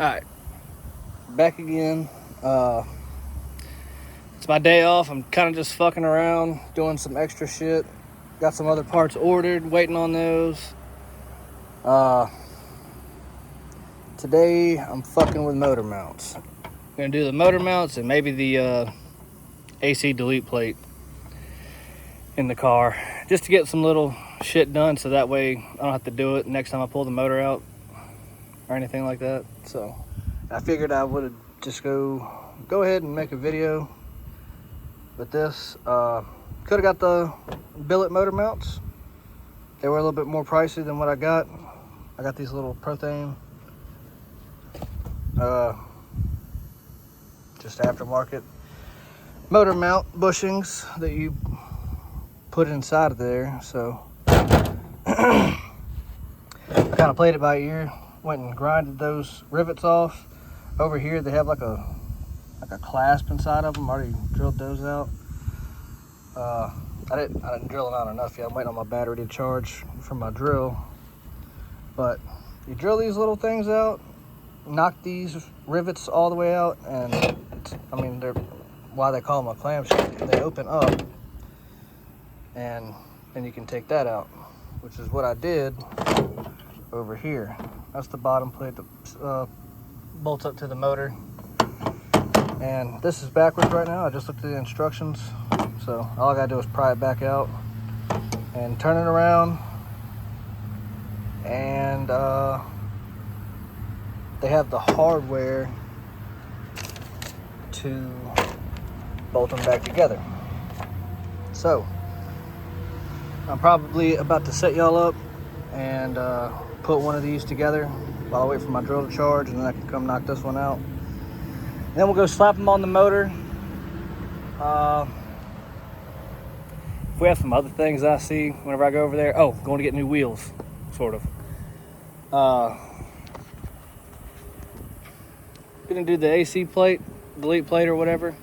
Alright, back again. It's my day off. I'm kind of just fucking around, doing some extra shit. Got some other parts ordered, waiting on those. Today I'm fucking with motor mounts. Gonna do the motor mounts and maybe the AC delete plate in the car, just to get some little shit done, so that way I don't have to do it next time I pull the motor out or anything like that. So I figured I would just go ahead and make a video with this. Could have got the billet motor mounts. They were a little bit more pricey than what I got. I got these little Prothane, just aftermarket motor mount bushings that you put inside of there. So I kind of played it by ear. Went and grinded those rivets off. Over here they have like a clasp inside of them. Already drilled those out. I didn't drill it out enough yet. I'm waiting on my battery to charge from my drill. But you drill these little things out, knock these rivets all the way out, and I mean, they're why they call them a clamshell. They open up, and then you can take that out, which is what I did over here. That's the bottom plate that bolts up to the motor. And this is backwards right now. I just looked at the instructions. So all I gotta do is pry it back out and turn it around. And they have the hardware to bolt them back together. So I'm probably about to set y'all up and put one of these together while I wait for my drill to charge, and then I can come knock this one out. And then we'll go slap them on the motor. If we have some other things I see whenever I go over there. Oh, going to get new wheels, sort of. Gonna do the AC plate, delete plate or whatever.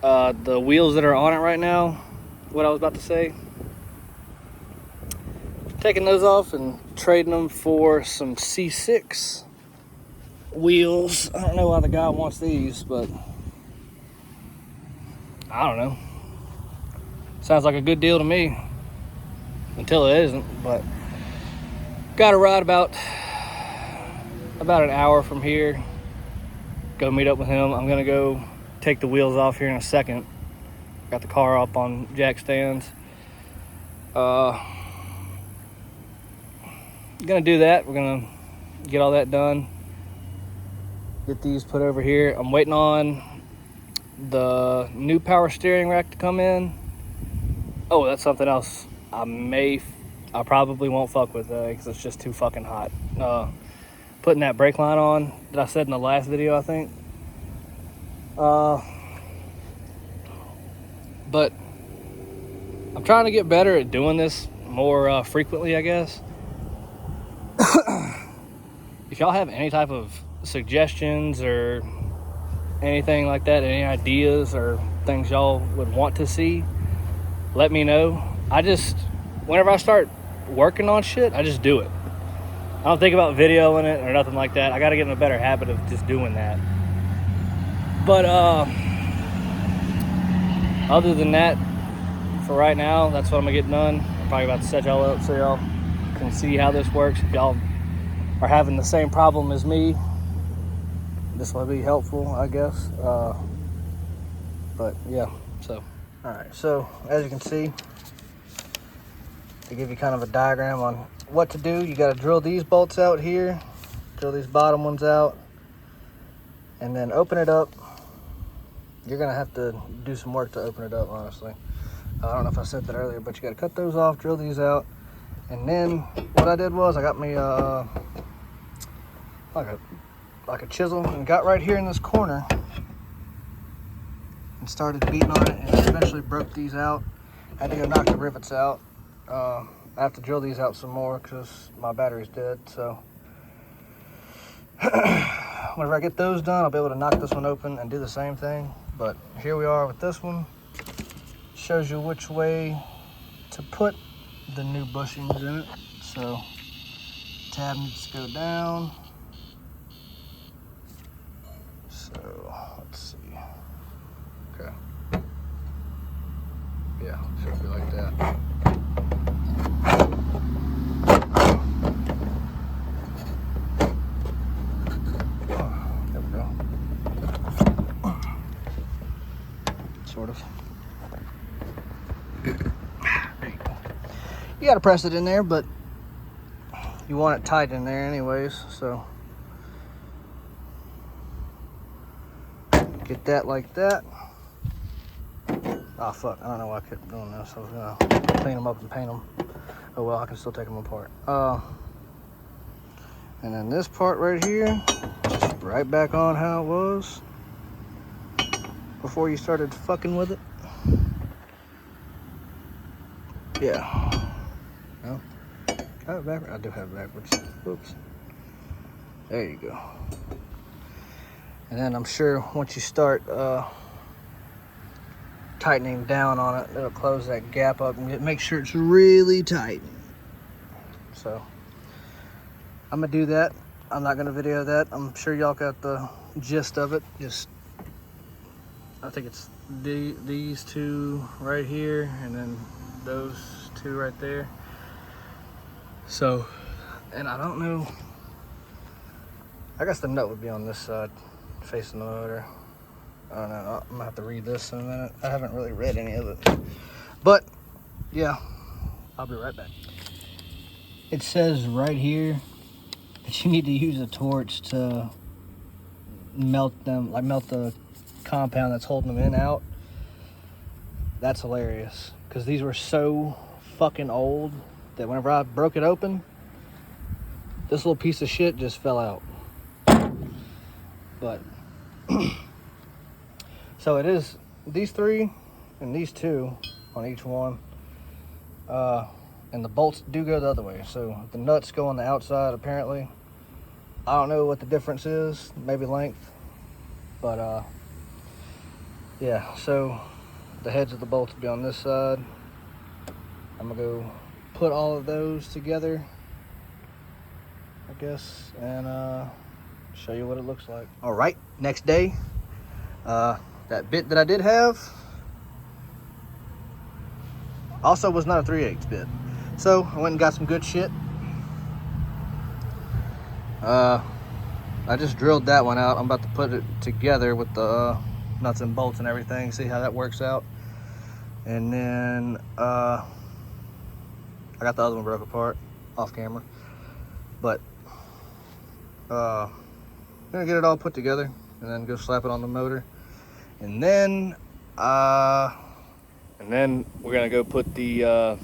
The wheels that are on it right now, what I was about to say. Taking those off and trading them for some C6 wheels. I don't know why the guy wants these, but I don't know. Sounds like a good deal to me, until it isn't. But got to ride about an hour from here. Go meet up with him. I'm gonna go take the wheels off here in a second. Got the car up on jack stands. Gonna do that. We're gonna get all that done. Get these put over here. I'm waiting on the new power steering rack to come in. Oh, that's something else. I probably won't fuck with because it's just too fucking hot. Putting that brake line on that I said in the last video, I think. But I'm trying to get better at doing this more frequently, I guess. If y'all have any type of suggestions or anything like that, any ideas or things y'all would want to see, let me know. Whenever I start working on shit, I just do it. I don't think about videoing it or nothing like that. I got to get in a better habit of just doing that. But other than that, for right now, that's what I'm gonna get done. I'm probably about to set y'all up so y'all can see how this works. If y'all are having the same problem as me, this will be helpful, I guess. But yeah, so all right. So as you can see, to give you kind of a diagram on what to do, you got to drill these bolts out here, drill these bottom ones out, and then open it up. You're gonna have to do some work to open it up, honestly. I don't know if I said that earlier, but you got to cut those off, drill these out, and then what I did was I got me like a chisel and got right here in this corner and started beating on it, and eventually broke these out. I had to go knock the rivets out. I have to drill these out some more because my battery's dead. So whenever I get those done, I'll be able to knock this one open and do the same thing. But here we are with this one. Shows you which way to put the new bushings in it. So tab needs to go down. So let's see. Okay. Yeah, should be like that. There we go. Sort of. There you go. You gotta press it in there, but you want it tight in there anyways, so get that like that. Oh fuck, I don't know why I kept doing this. I was gonna clean them up and paint them. Oh well, I can still take them apart. And then this part right here, just right back on how it was before you started fucking with it. Yeah. No? I have it backwards. I do have it backwards. Whoops. There you go. And then I'm sure once you start tightening down on it, it'll close that gap up and make sure it's really tight. So I'm gonna do that. I'm not gonna video that. I'm sure y'all got the gist of it. Just, I think it's these two right here, and then those two right there. So, and I don't know, I guess the nut would be on this side, facing the motor. I don't know, I'm gonna have to read this in a minute. I haven't really read any of it. But, yeah, I'll be right back. It says right here that you need to use a torch to melt them, like melt the compound that's holding them in out. That's hilarious, because these were so fucking old that whenever I broke it open, this little piece of shit just fell out. But so it is these three and these two on each one, and the bolts do go the other way. So the nuts go on the outside apparently. I don't know what the difference is, maybe length, but yeah. So the heads of the bolts will be on this side. I'm gonna go put all of those together, I guess, and show you what it looks like. All right, next day, that bit that I did have also was not a 3/8 bit. So I went and got some good shit. I just drilled that one out. I'm about to put it together with the nuts and bolts and everything, see how that works out. And then I got the other one broke apart off camera, but I'm gonna get it all put together and then go slap it on the motor, and then we're gonna go put the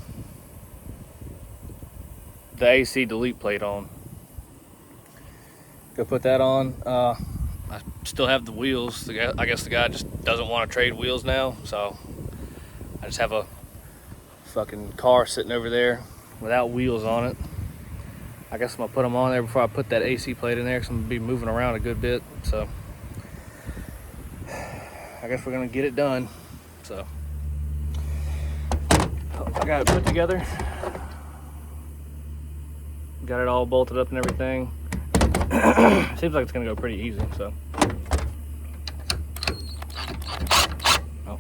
AC delete plate on. Go put that on. I still have the wheels. I guess the guy just doesn't want to trade wheels now, so I just have a fucking car sitting over there without wheels on it. I guess I'm gonna put them on there before I put that AC plate in there, because I'm gonna be moving around a good bit. So I guess we're gonna get it done. So I got it put together, got it all bolted up and everything. Seems like it's gonna go pretty easy. So oh.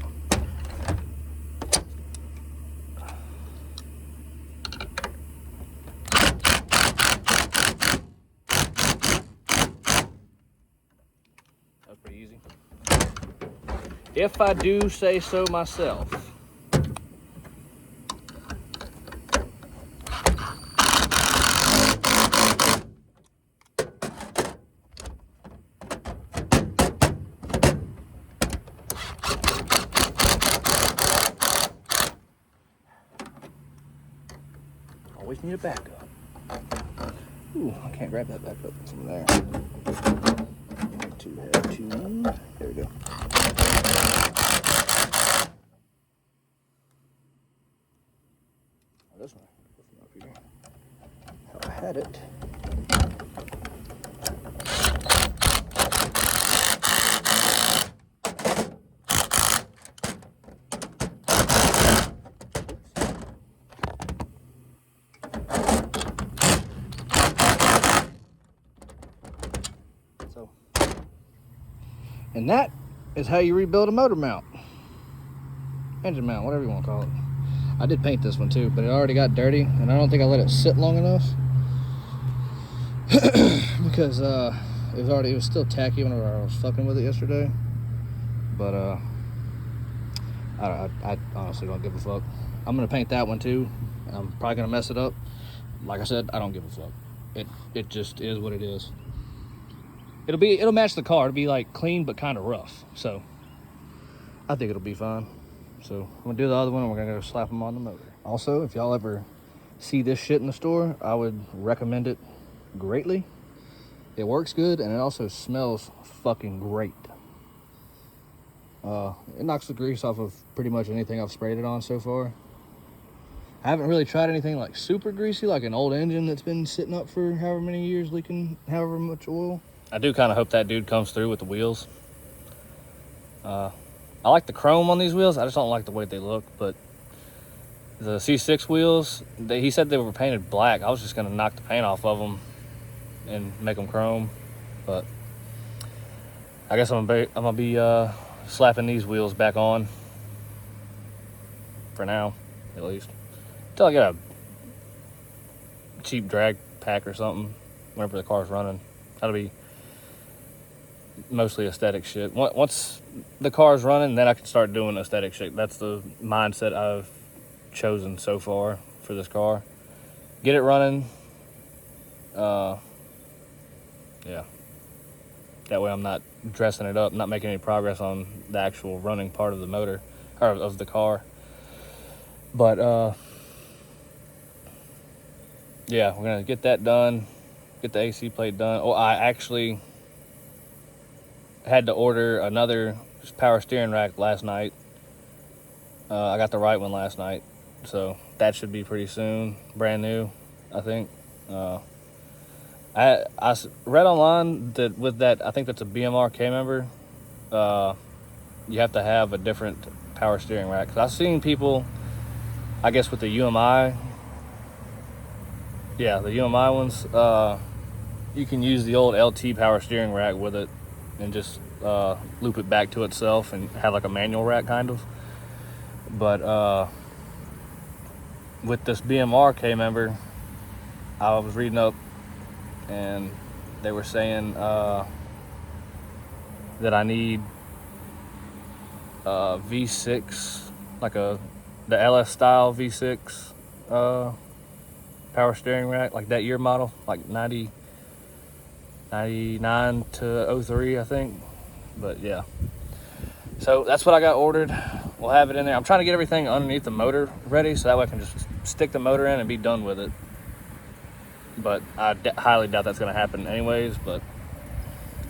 That's pretty easy, if I do say so myself. Always need a backup. Ooh, I can't grab that back up from there. Too heavy. There we go. Oh, this one. Up here. I had it. So And that is how you rebuild a motor mount. Engine mount, whatever you want to call it. I did paint this one too, but it already got dirty, and I don't think I let it sit long enough. Because it was still tacky whenever I was fucking with it yesterday. But I honestly don't give a fuck. I'm gonna paint that one too. I'm probably gonna mess it up. Like I said, I don't give a fuck. It just is what it is. It'll match the car. It'll be like clean but kind of rough. So I think it'll be fine. So I'm gonna do the other one and we're gonna go slap them on the motor. Also, if y'all ever see this shit in the store, I would recommend it greatly. It works good and it also smells fucking great. It knocks the grease off of pretty much anything I've sprayed it on so far. I haven't really tried anything like super greasy, like an old engine that's been sitting up for however many years, leaking however much oil. I do kind of hope that dude comes through with the wheels. I like the chrome on these wheels. I just don't like the way they look. But the C6 wheels, he said they were painted black. I was just gonna knock the paint off of them and make them chrome. But I guess I'm gonna be slapping these wheels back on for now, at least, until I get a cheap drag pack or something whenever the car's running. That'll be mostly aesthetic shit. Once the car's running, then I can start doing aesthetic shit. That's the mindset I've chosen so far for this car. Get it running. Yeah. That way I'm not dressing it up, not making any progress on the actual running part of the motor, or of the car. But, yeah, we're going to get that done, get the AC plate done. Oh, I actually had to order another power steering rack last night. I got the right one last night, so that should be pretty soon. Brand new, I think. I read online that with that, I think that's a BMR K member, you have to have a different power steering rack. 'Cause I've seen people, I guess with the UMI, yeah, the UMI ones, you can use the old LT power steering rack with it and just loop it back to itself and have like a manual rack kind of. But with this BMR K member, I was reading up and they were saying that I need V6, like the LS style V6 power steering rack, like that year model, like 99 to 03, I think. But yeah, so that's what I got ordered. We'll have it in there. I'm trying to get everything underneath the motor ready so that way I can just stick the motor in and be done with it. But I highly doubt that's going to happen anyways, but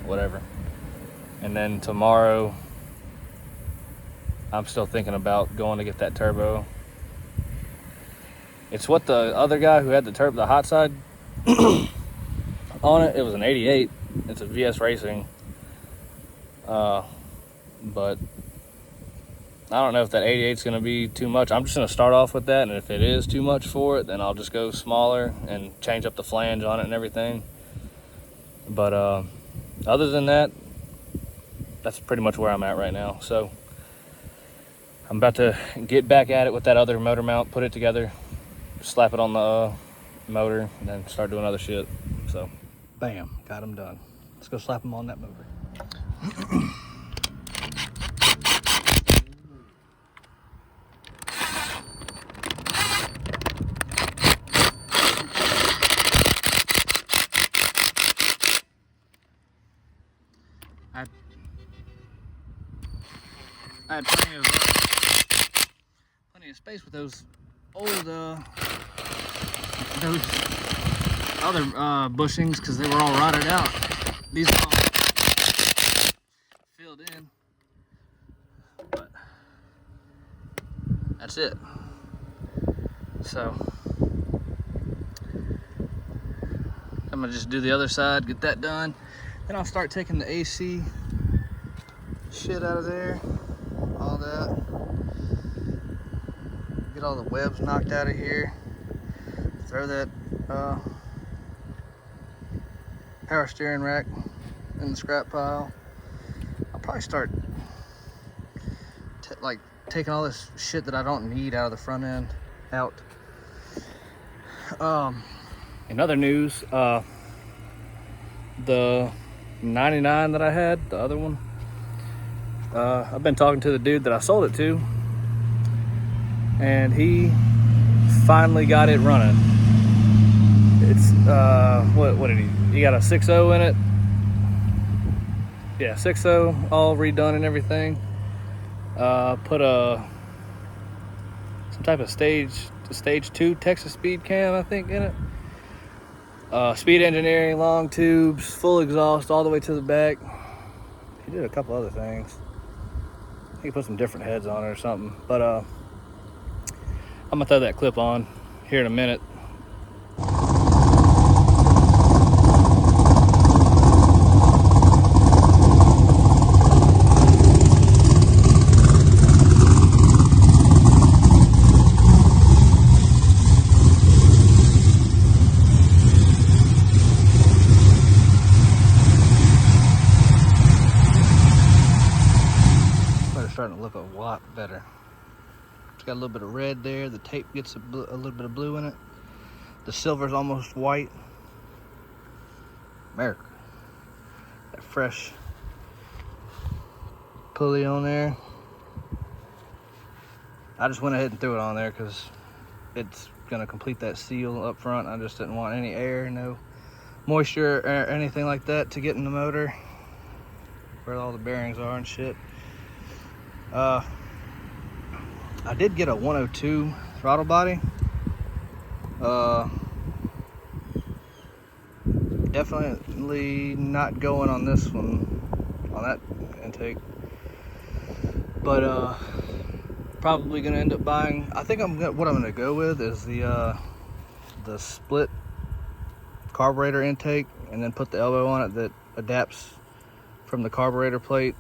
whatever. And then tomorrow, I'm still thinking about going to get that turbo. It's what the other guy who had the hot side on it. It was an 88. It's a VS Racing. But I don't know if that 88 is going to be too much. I'm just going to start off with that, and if it is too much for it, then I'll just go smaller and change up the flange on it and everything. But other than that, that's pretty much where I'm at right now. So I'm about to get back at it with that other motor mount, put it together, slap it on the motor, and then start doing other shit. So bam, got them done. Let's go slap them on that motor. I had plenty of space with those old those other bushings because they were all rotted out. These are all filled in, but that's it. So I'm gonna just do the other side, get that done, then I'll start taking the AC shit out of there. All that. Get all the webs knocked out of here. Throw that power steering rack in the scrap pile. I'll probably start like taking all this shit that I don't need out of the front end out. In other news, the 99 that I had, the other one, I've been talking to the dude that I sold it to, and he finally got it running. It's what did he got a 6.0 in it. Yeah, 6.0, all redone and everything. Put some type of stage 2 Texas speed cam, I think, in it. Speed engineering, long tubes, full exhaust all the way to the back. He did a couple other things. I think he put some different heads on it or something. But I'm gonna throw that clip on here in a minute. Starting to look a lot better. It's got a little bit of red there. The tape gets a little bit of blue in it. The silver's almost white. America. That fresh pulley on there. I just went ahead and threw it on there because it's gonna complete that seal up front. I just didn't want any air, no moisture or anything like that to get in the motor where all the bearings are and shit. I did get a 102 throttle body. Definitely not going on this one, on that intake. But probably gonna end up buying. I think what I'm gonna go with is the split carburetor intake, and then put the elbow on it that adapts from the carburetor plate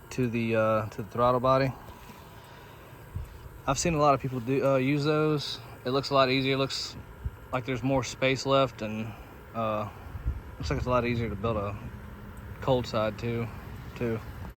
to the throttle body. I've seen a lot of people use those. It looks a lot easier. It looks like there's more space left, and looks like it's a lot easier to build a cold side too.